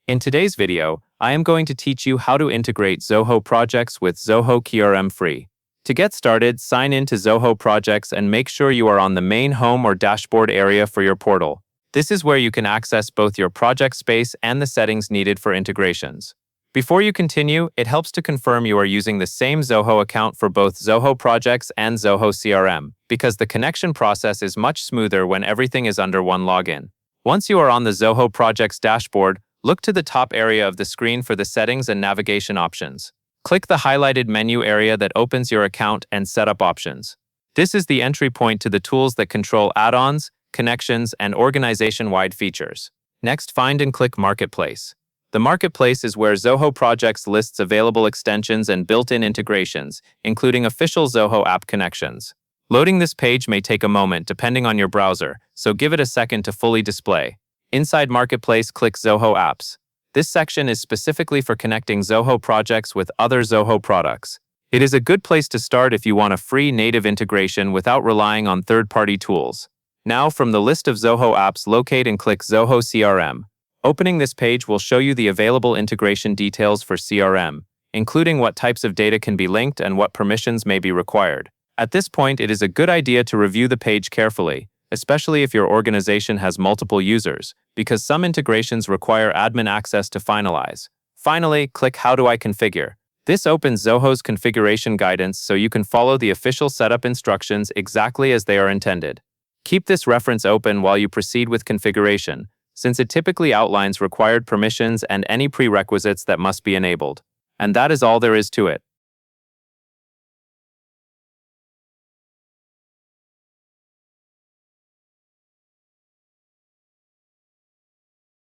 In today's video, I am going to teach you how to integrate Zoho projects with Zoho Crm free. To get started, sign in to Zoho projects and make sure you are on the main home or dashboard area for your portal. This is where you can access both your project space and the settings needed for integrations. Before you continue, it helps to confirm you are using the same Zoho account for both Zoho projects and Zoho CRM, because the connection process is much smoother when everything is under one login. Once you are on the Zoho projects dashboard, look to the top area of the screen for the settings and navigation options. Click the highlighted menu area that opens your account and setup options. This is the entry point to the tools that control add-ons, connections, and organization-wide features. Next, find and click Marketplace. The Marketplace is where Zoho Projects lists available extensions and built-in integrations, including official Zoho app connections. Loading this page may take a moment depending on your browser, so give it a second to fully display. Inside Marketplace, click Zoho Apps. This section is specifically for connecting Zoho projects with other Zoho products. It is a good place to start if you want a free native integration without relying on third-party tools. Now, from the list of Zoho apps, locate and click Zoho CRM. Opening this page will show you the available integration details for CRM, including what types of data can be linked and what permissions may be required. At this point, it is a good idea to review the page carefully, especially if your organization has multiple users, because some integrations require admin access to finalize. Finally, click How do I configure? This opens Zoho's configuration guidance so you can follow the official setup instructions exactly as they are intended. Keep this reference open while you proceed with configuration, since it typically outlines required permissions and any prerequisites that must be enabled. And that is all there is to it.